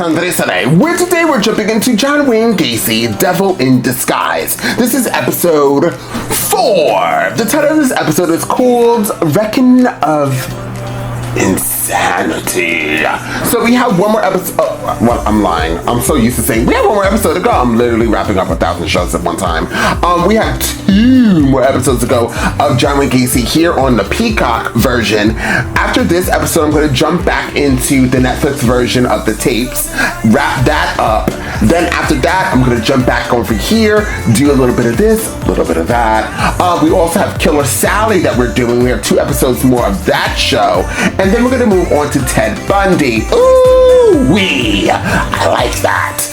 Today, we're jumping into John Wayne Gacy, Devil in Disguise. This is episode 4. The title of this episode is called Reckon of Insanity. So we have one more episode. Well, I'm lying. I'm so used to saying we have one more episode to go. I'm literally wrapping up 1,000 shows at one time. We have 2 more episodes to go of John Wayne Gacy here on the Peacock version. After this episode, I'm going to jump back into the Netflix version of the tapes, wrap that up. Then after that, I'm going to jump back over here, do a little bit of this, a little bit of that. We also have Killer Sally that we're doing. We have 2 episodes more of that show. And then we're going to move on to Ted Bundy. Ooh-wee! I like that.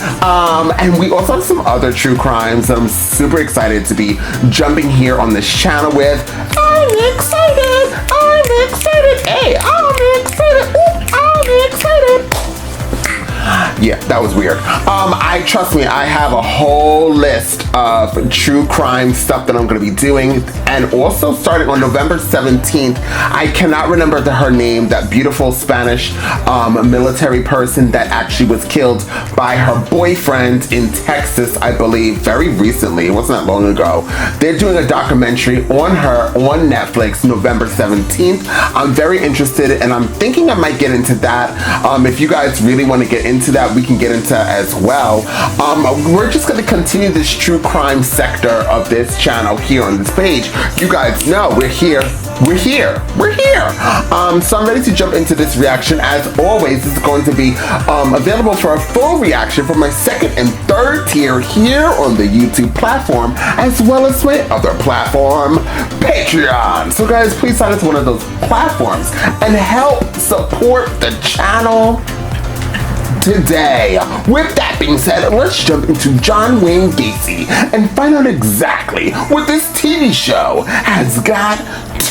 And we also have some other true crimes that I'm super excited to be jumping here on this channel with. I'm excited! Hey, I'm excited! Ooh, I'm excited! Yeah, that was weird. Trust me, I have a whole list of true crime stuff that I'm going to be doing, and also starting on November 17th, I cannot remember her name, that beautiful Spanish military person that actually was killed by her boyfriend in Texas, I believe, very recently. It wasn't that long ago. They're doing a documentary on her on Netflix, November 17th. I'm very interested, and I'm thinking I might get into that. If you guys really want to get into that, we can get into as well. We're just going to continue this true crime sector of this channel here on this page. You guys know we're here. So I'm ready to jump into this reaction. As always, this is going to be available for a full reaction for my 2nd and 3rd tier here on the YouTube platform, as well as my other platform, Patreon. So guys, please sign into one of those platforms and help support the channel today. With that being said, let's jump into John Wayne Gacy and find out exactly what this TV show has got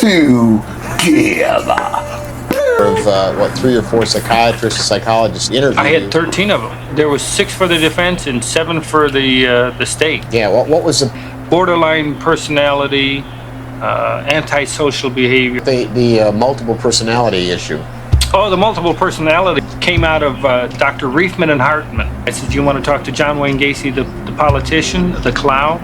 to give. Of 3 or 4 psychiatrists, psychologists interviewed. I had 13 of them. There was 6 for the defense and 7 for the state. Yeah, what was the borderline personality, antisocial behavior? The multiple personality issue. Oh, the multiple personality came out of Dr. Reifman and Hartman. I said, you want to talk to John Wayne Gacy, the politician, the clown,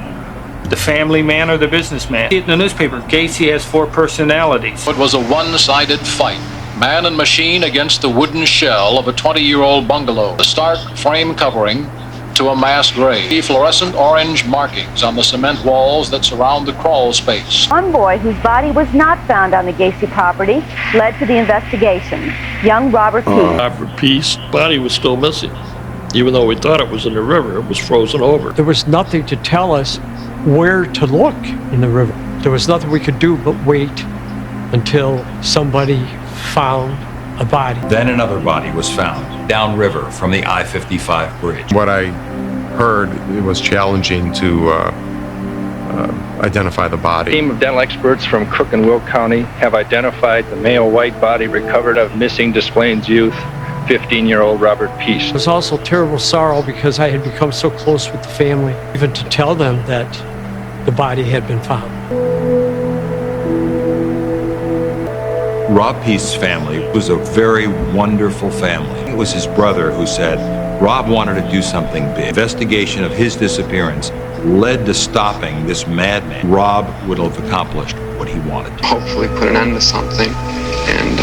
the family man, or the businessman? In the newspaper, Gacy has 4 personalities. It was a one-sided fight. Man and machine against the wooden shell of a 20-year-old bungalow. The stark frame covering to a mass grave. Fluorescent orange markings on the cement walls that surround the crawl space. One boy whose body was not found on the Gacy property led to the investigation. Young Robert Peace. Robert Peace, body was still missing. Even though we thought it was in the river, it was frozen over. There was nothing to tell us where to look in the river. There was nothing we could do but wait until somebody found a body. Then another body was found downriver from the I-55 bridge. What I heard, it was challenging to identify the body. A team of dental experts from Cook and Will County have identified the male white body recovered of missing Des Plaines youth, 15-year-old Robert Peace. It was also terrible sorrow because I had become so close with the family, even to tell them that the body had been found. Rob Peace's family was a very wonderful family. It was his brother who said Rob wanted to do something big. Investigation of his disappearance led to stopping this madman. Rob would have accomplished what he wanted to. Hopefully put an end to something, and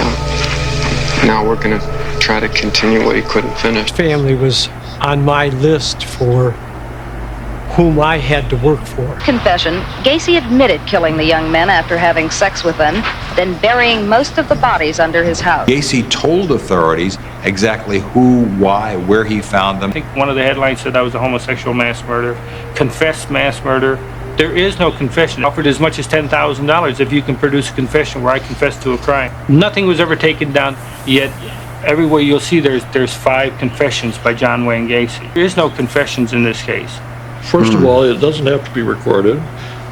now we're going to try to continue what he couldn't finish. Family was on my list for whom I had to work for. Confession, Gacy admitted killing the young men after having sex with them, then burying most of the bodies under his house. Gacy told authorities exactly who, why, where he found them. I think one of the headlines said that was a homosexual mass murder, confessed mass murder. There is no confession. Offered as much as $10,000 if you can produce a confession where I confess to a crime. Nothing was ever taken down, yet everywhere you'll see there's 5 confessions by John Wayne Gacy. There is no confessions in this case. First of all, it doesn't have to be recorded.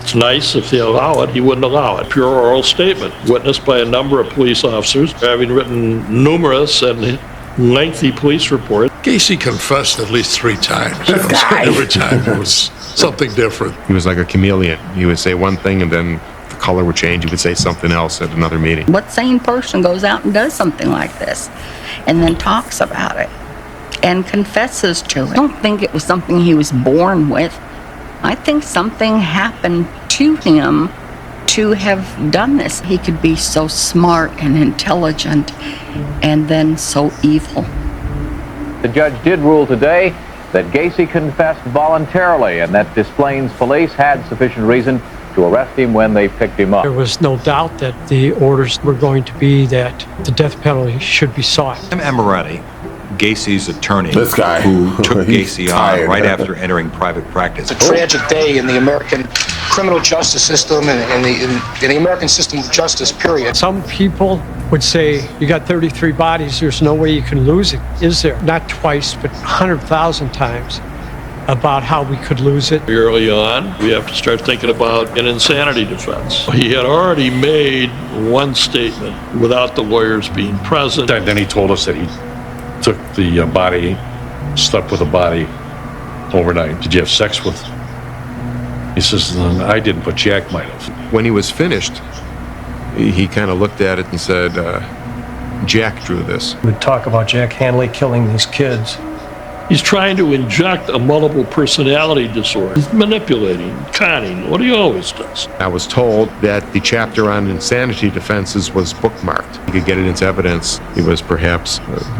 It's nice if they allow it. He wouldn't allow it. Pure oral statement, witnessed by a number of police officers, having written numerous and lengthy police reports. Gacy confessed at least 3 times. Every time it was something different. He was like a chameleon. He would say one thing and then the color would change. He would say something else at another meeting. What sane person goes out and does something like this and then talks about it? and confesses to it. I don't think it was something he was born with. I think something happened to him to have done this. He could be so smart and intelligent and then so evil. The judge did rule today that Gacy confessed voluntarily and that Des Plaines police had sufficient reason to arrest him when they picked him up. There was no doubt that the orders were going to be that the death penalty should be sought. I'm Amoretti, Gacy's attorney, This guy. who took He's Gacy tired. on right after entering private practice. It's a tragic day in the American criminal justice system and in the American system of justice, period. Some people would say, you got 33 bodies, there's no way you can lose it. Is there? Not twice, but 100,000 times about how we could lose it. Early on, we have to start thinking about an insanity defense. He had already made one statement without the lawyers being present. Then he told us that he took the body, slept with the body overnight. Did you have sex with her? He says, I didn't, but Jack might have. When he was finished, he kind of looked at it and said, Jack drew this. We talk about Jack Hanley killing these kids. He's trying to inject a multiple personality disorder. He's manipulating, conning, what he always does. I was told that the chapter on insanity defenses was bookmarked. He could get it into evidence. He was perhaps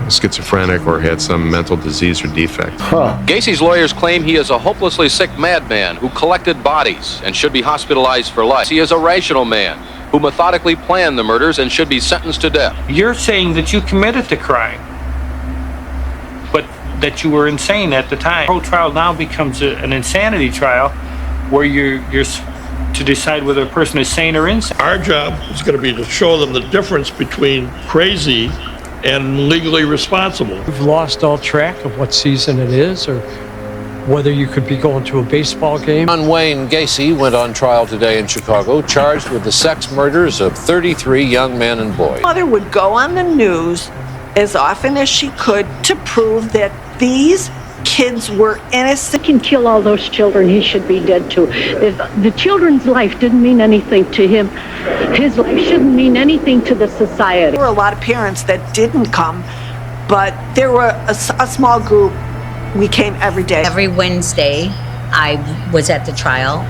schizophrenic or had some mental disease or defect. Gacy's lawyers claim he is a hopelessly sick madman who collected bodies and should be hospitalized for life. He is a rational man who methodically planned the murders and should be sentenced to death. You're saying that you committed the crime, but that you were insane at the time. The whole trial now becomes an insanity trial where you're to decide whether a person is sane or insane. Our job is going to be to show them the difference between crazy and legally responsible. We've lost all track of what season it is or whether you could be going to a baseball game. John Wayne Gacy went on trial today in Chicago, charged with the sex murders of 33 young men and boys. Mother would go on the news as often as she could to prove that these kids were innocent. He can kill all those children. He should be dead too. The children's life didn't mean anything to him. His life shouldn't mean anything to the society. There were a lot of parents that didn't come, but there were a small group. We came every day. Every Wednesday, I was at the trial.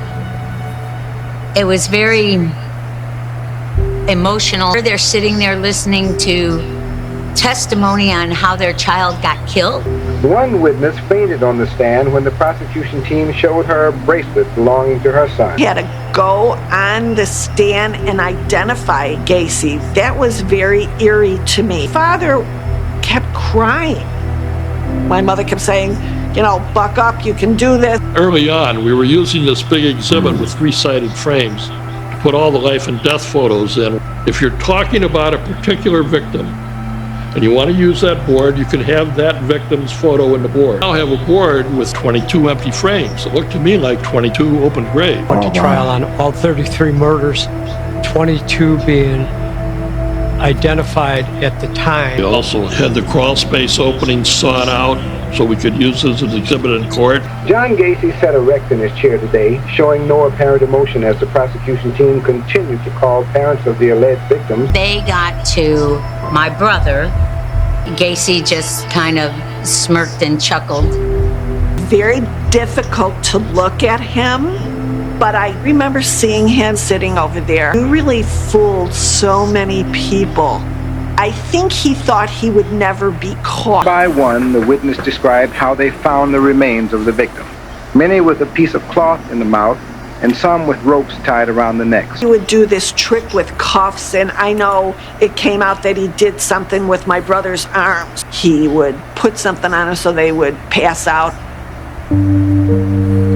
It was very emotional. They're sitting there listening to testimony on how their child got killed. One witness fainted on the stand when the prosecution team showed her a bracelet belonging to her son. He had to go on the stand and identify Gacy. That was very eerie to me. Father kept crying. My mother kept saying, you know, buck up, you can do this. Early on, we were using this big exhibit with three-sided frames to put all the life and death photos in. If you're talking about a particular victim and you want to use that board, you can have that victim's photo in the board. I now have a board with 22 empty frames. It looked to me like 22 open graves. Went to trial on all 33 murders, 22 being identified at the time. We also had the crawl space opening sawn out so we could use this as an exhibit in court. John Gacy sat erect in his chair today, showing no apparent emotion as the prosecution team continued to call parents of the alleged victims. They got to my brother. Gacy just kind of smirked and chuckled. Very difficult to look at him. But I remember seeing him sitting over there. He really fooled so many people. I think he thought he would never be caught. By one, the witness described how they found the remains of the victim. Many with a piece of cloth in the mouth, and some with ropes tied around the necks. He would do this trick with cuffs, and I know it came out that he did something with my brother's arms. He would put something on them so they would pass out.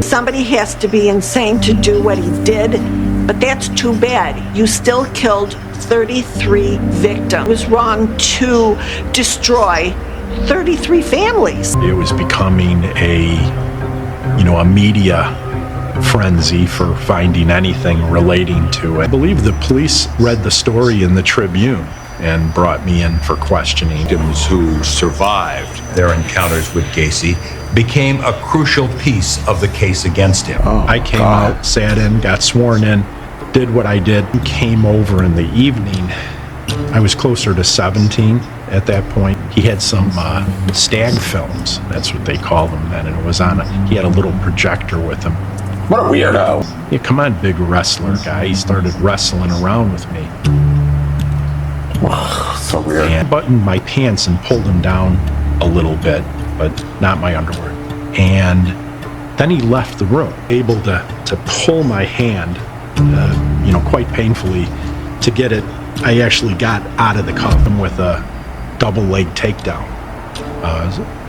Somebody has to be insane to do what he did, but that's too bad. You still killed 33 victims. It was wrong to destroy 33 families. It was becoming a media frenzy for finding anything relating to it. I believe the police read the story in the Tribune and brought me in for questioning. Victims who survived their encounters with Gacy became a crucial piece of the case against him. I came out, sat in, got sworn in, did what I did, came over in the evening. I was closer to 17, at that point. He had some stag films, that's what they called them then, and it was he had a little projector with him. What a weirdo. Yeah, come on, big wrestler guy. He started wrestling around with me. So weird. And buttoned my pants and pulled them down a little bit, but not my underwear. And then he left the room, able to pull my hand, quite painfully to get it. I actually got out of the cuff with a double leg takedown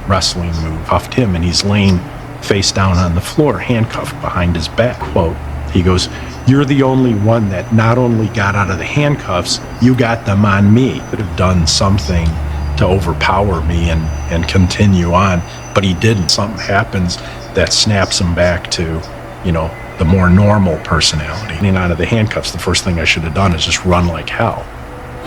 wrestling move. Cuffed him, and he's laying face down on the floor, handcuffed behind his back. Quote, he goes, "You're the only one that not only got out of the handcuffs, you got them on me." Could have done something to overpower me and continue on, but he didn't. Something happens that snaps him back to, the more normal personality. Getting out of the handcuffs, the first thing I should have done is just run like hell.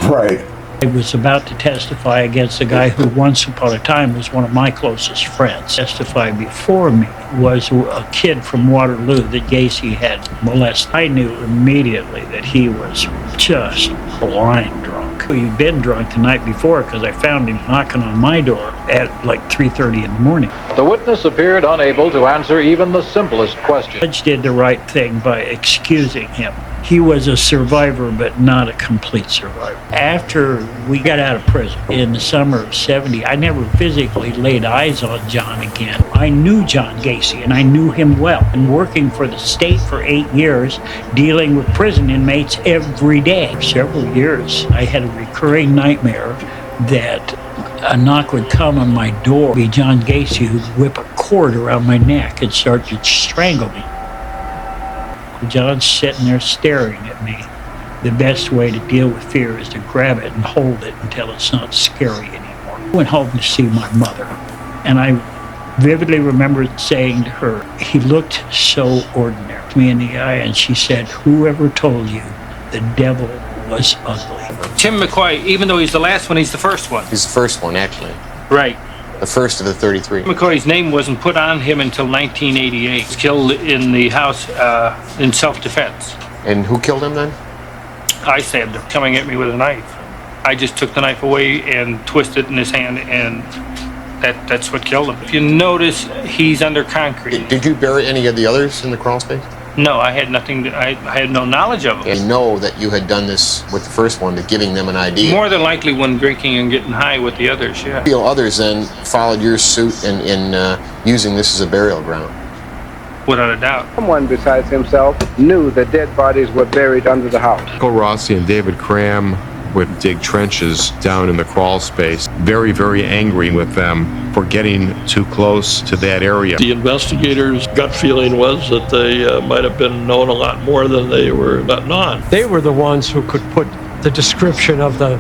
Right. I was about to testify against a guy who once upon a time was one of my closest friends. Testified before me was a kid from Waterloo that Gacy had molested. I knew immediately that he was just blind drunk. He'd been drunk the night before because I found him knocking on my door at like 3:30 in the morning. The witness appeared unable to answer even the simplest question. The judge did the right thing by excusing him. He was a survivor, but not a complete survivor. After we got out of prison in the summer of '70, I never physically laid eyes on John again. I knew John Gacy, and I knew him well. And working for the state for 8 years, dealing with prison inmates every day. For several years, I had a recurring nightmare that a knock would come on my door, be John Gacy, who'd whip a cord around my neck and start to strangle me. John's sitting there staring at me. The best way to deal with fear is to grab it and hold it until it's not scary anymore. I went home to see my mother, and I vividly remember saying to her, he looked so ordinary. Me in the eye, and she said, "Whoever told you the devil was ugly?" Tim McCoy, even though he's the last one, he's the first one. He's the first one, actually. Right. The first of the 33. McCoy's name wasn't put on him until 1988. He was killed in the house in self-defense. And who killed him then? I stabbed him, coming at me with a knife. I just took the knife away and twisted it in his hand, and that's what killed him. If you notice, he's under concrete. Did you bury any of the others in the crawl space? No, I had nothing. I had no knowledge of them. And you know that you had done this with the first one, to giving them an idea. More than likely when drinking and getting high with the others, yeah. Others then followed your suit in using this as a burial ground. Without a doubt. Someone besides himself knew that dead bodies were buried under the house. Michael Rossi and David Cram would dig trenches down in the crawl space. Very, very angry with them for getting too close to that area. The investigators' gut feeling was that they might have been known a lot more than they were letting on. They were the ones who could put the description of the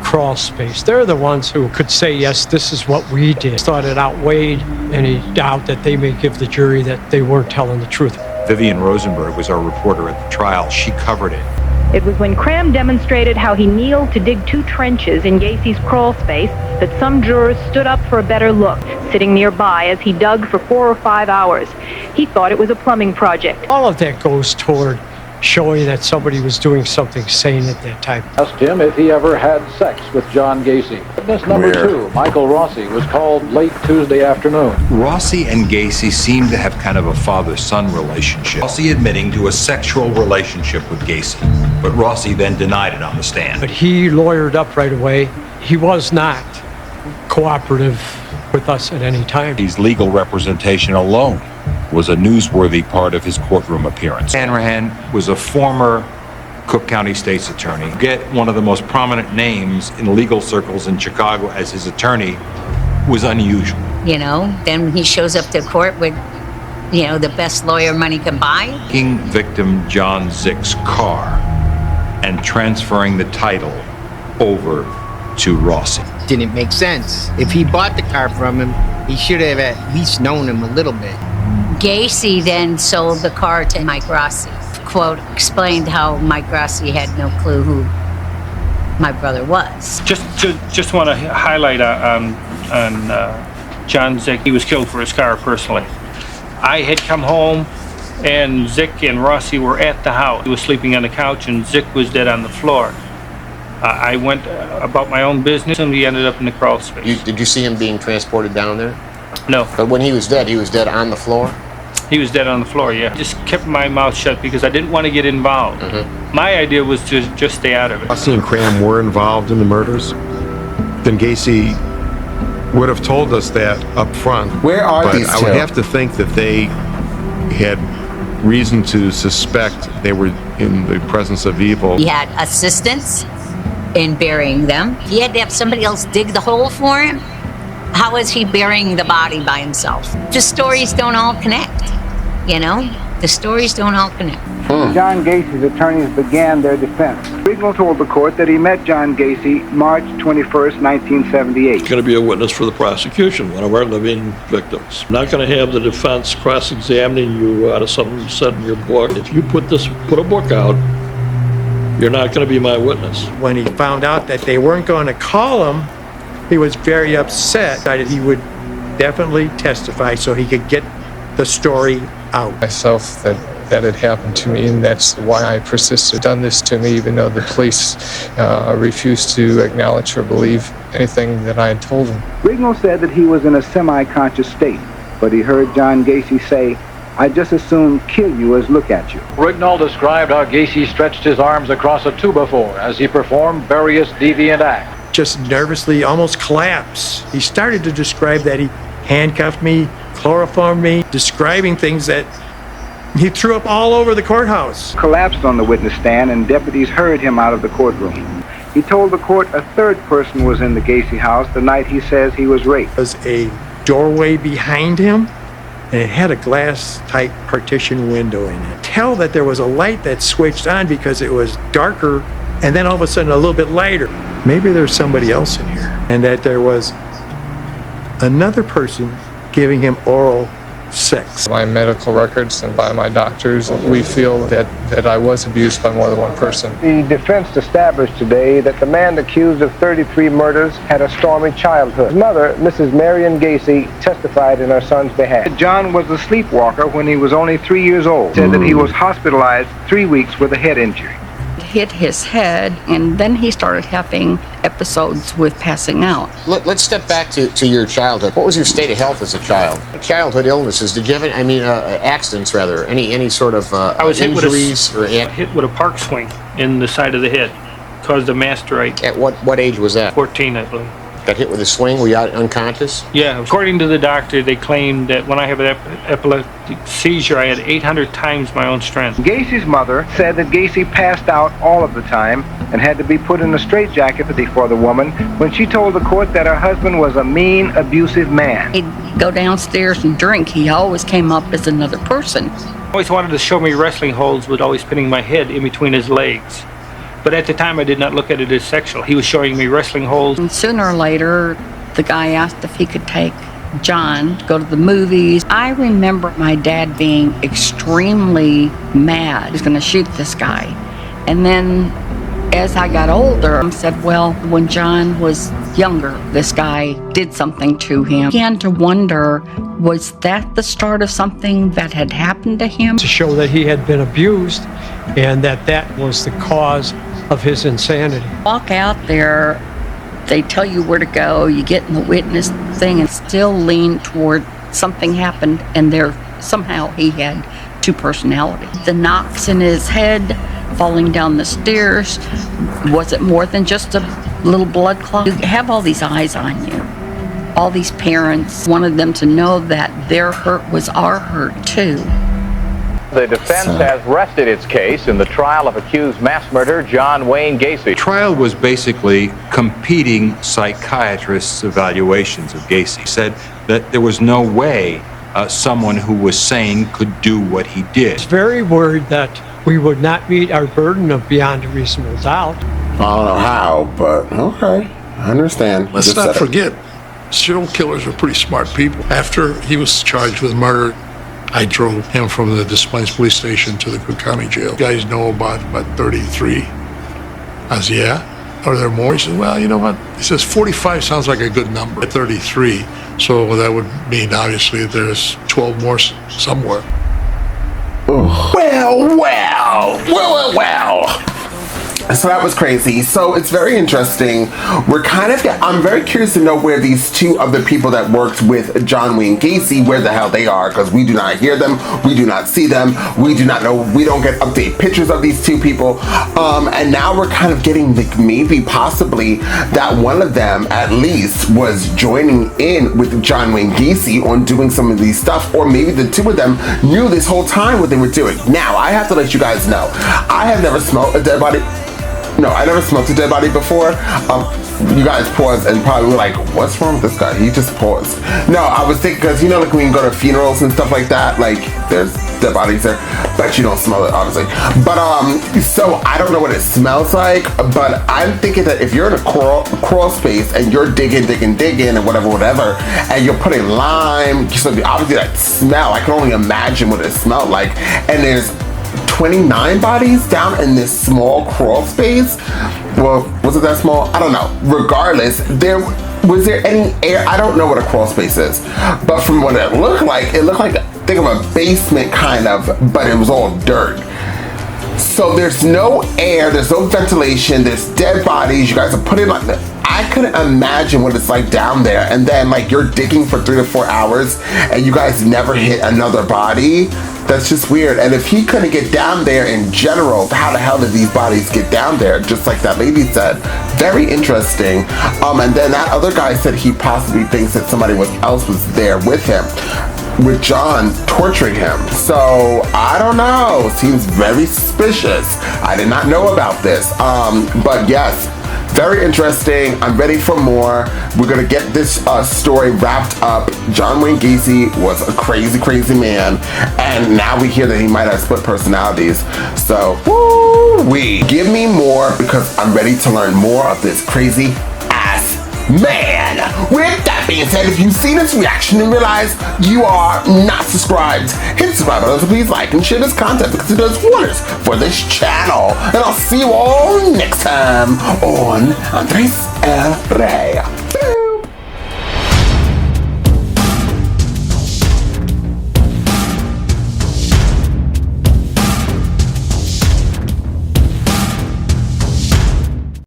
crawl space. They're the ones who could say, yes, this is what we did. Thought it outweighed any doubt that they may give the jury that they weren't telling the truth. Vivian Rosenberg was our reporter at the trial. She covered it. It was when Cram demonstrated how he kneeled to dig 2 trenches in Gacy's crawl space that some jurors stood up for a better look, sitting nearby as he dug for 4 or 5 hours. He thought it was a plumbing project. All of that goes toward showing that somebody was doing something sane at that time. Asked him if he ever had sex with John Gacy. Witness number 2, Michael Rossi, was called late Tuesday afternoon. Rossi and Gacy seemed to have kind of a father-son relationship. Rossi admitting to a sexual relationship with Gacy, but Rossi then denied it on the stand. But he lawyered up right away. He was not cooperative with us at any time. His legal representation alone was a newsworthy part of his courtroom appearance. Hanrahan was a former Cook County State's attorney. Get one of the most prominent names in legal circles in Chicago as his attorney was unusual. Then he shows up to court with, the best lawyer money can buy. Taking victim John Zick's car and transferring the title over to Rossi. Didn't make sense. If he bought the car from him, he should have at least known him a little bit. Gacy then sold the car to Mike Rossi. Quote, explained how Mike Rossi had no clue who my brother was. Just want to highlight on John Zick. He was killed for his car personally. I had come home and Zick and Rossi were at the house. He was sleeping on the couch and Zick was dead on the floor. I went about my own business, and we ended up in the crawl space. Did you see him being transported down there? No. But when he was dead on the floor? He was dead on the floor, yeah. Just kept my mouth shut because I didn't want to get involved. My idea was to just stay out of it. Gacy and Cram were involved in the murders. Then Gacy would have told us that up front. Where are but these I two? would have to think that they had reason to suspect they were in the presence of evil. He had assistance in burying them. He had to have somebody else dig the hole for him. How was he burying the body by himself? The stories don't all connect, you know? The stories don't all connect. John Gacy's attorneys began their defense. Rignall told the court that he met John Gacy March 21st, 1978. He's going to be a witness for the prosecution, one of our living victims. I'm not going to have the defense cross-examining you out of something you said in your book. If you put a book out, you're not going to be my witness. When he found out that they weren't going to call him, he was very upset that he would definitely testify so he could get the story out. Myself that had happened to me, and that's why I persisted. Done this to me, even though the police refused to acknowledge or believe anything that I had told them. Rignall said that he was in a semi-conscious state, but he heard John Gacy say, "I just as soon kill you as look at you." Rignall described how Gacy stretched his arms across a 2x4 as he performed various deviant acts. Just nervously, almost collapsed. He started to describe that he handcuffed me, chloroformed me, describing things that he threw up all over the courthouse. Collapsed on the witness stand, and deputies hurried him out of the courtroom. He told the court a third person was in the Gacy house the night he says he was raped. There was a doorway behind him, and it had a glass-type partition window in it. Tell that there was a light that switched on because it was darker, and then all of a sudden a little bit lighter. Maybe there's somebody else in here, and that there was another person giving him oral sex. My medical records and by my doctors, we feel that I was abused by more than one person. The defense established today that the man accused of 33 murders had a stormy childhood. His mother, Mrs. Marion Gacy, testified in her son's behalf. John was a sleepwalker when he was only 3 years old. Said that he was hospitalized 3 weeks with a head injury. Hit his head, and then he started having episodes with passing out. Let's step back to your childhood. What was your state of health as a child? Childhood illnesses, did you have any, accidents rather, any sort of I was injuries? hit with a park swing in the side of the head, caused a masterite. At what age was that? 14, I believe. Got hit with a swing? Were you out unconscious? Yeah, according to the doctor, they claimed that when I have an epileptic seizure, I had 800 times my own strength. Gacy's mother said that Gacy passed out all of the time and had to be put in a straitjacket for the woman when she told the court that her husband was a mean, abusive man. He'd go downstairs and drink. He always came up as another person. Always wanted to show me wrestling holds with always putting my head in between his legs. But at the time, I did not look at it as sexual. He was showing me wrestling holds. And sooner or later, the guy asked if he could take John to go to the movies. I remember my dad being extremely mad. He's going to shoot this guy. And then as I got older, I said, well, when John was younger, this guy did something to him. I began to wonder, was that the start of something that had happened to him? To show that he had been abused and that was the cause of his insanity. Walk out there, they tell you where to go, you get in the witness thing and still lean toward something happened, and there somehow he had two personalities. The knocks in his head, falling down the stairs, was it more than just a little blood clot? You have all these eyes on you, all these parents wanted them to know that their hurt was our hurt too. The defense has rested its case in the trial of accused mass murderer John Wayne Gacy. The trial was basically competing psychiatrists' evaluations of Gacy. Said that there was no way someone who was sane could do what he did. It's very worried that we would not meet our burden of beyond a reasonable doubt. I don't know how, but okay, I understand. Let's not forget, serial killers are pretty smart people. After he was charged with murder, I drove him from the Des Plaines police station to the Cook County jail. You guys know about 33. I said, yeah. Are there more? He said, well, you know what? He says 45 sounds like a good number. At 33, so that would mean obviously there's 12 more somewhere. Well. So that was crazy. So it's very interesting. I'm very curious to know where these two other people that worked with John Wayne Gacy, where the hell they are, because we do not hear them, we do not see them, we do not know, we don't get updated pictures of these two people. And now we're kind of getting like maybe possibly that one of them at least was joining in with John Wayne Gacy on doing some of these stuff, or maybe the two of them knew this whole time what they were doing. Now, I have to let you guys know, I have never smelled a dead body. No, I never smelled a dead body before. You guys paused and probably were like, what's wrong with this guy? He just paused. No, I was thinking, because you know, like when you go to funerals and stuff like that, like there's dead bodies there, but you don't smell it, obviously. But so I don't know what it smells like, but I'm thinking that if you're in a crawl space and you're digging and whatever, and you're putting lime, so obviously that smell, I can only imagine what it smelled like. And there's 29 bodies down in this small crawl space. Well, was it that small? I don't know. Regardless, was there any air? I don't know what a crawl space is, but from what it looked like think of a basement kind of, but it was all dirt. So there's no air, there's no ventilation, there's dead bodies. You guys are putting like I couldn't imagine what it's like down there. And then like you're digging for 3 to 4 hours and you guys never hit another body. That's just weird. And if he couldn't get down there in general, how the hell did these bodies get down there? Just like that lady said. Very interesting. And then that other guy said he possibly thinks that somebody else was there with him, with John torturing him. So I don't know. Seems very suspicious. I did not know about this. But yes, very interesting. I'm ready for more. We're gonna get this story wrapped up. John Wayne Gacy was a crazy man, and now we hear that he might have split personalities. So woo-wee. Give me more, because I'm ready to learn more of this crazy ass man. With that being said, if you've seen this reaction and realize you are not subscribed, hit the subscribe button, so please like and share this content, because it does wonders for this channel. And I'll see you all next time on Andres El Rey.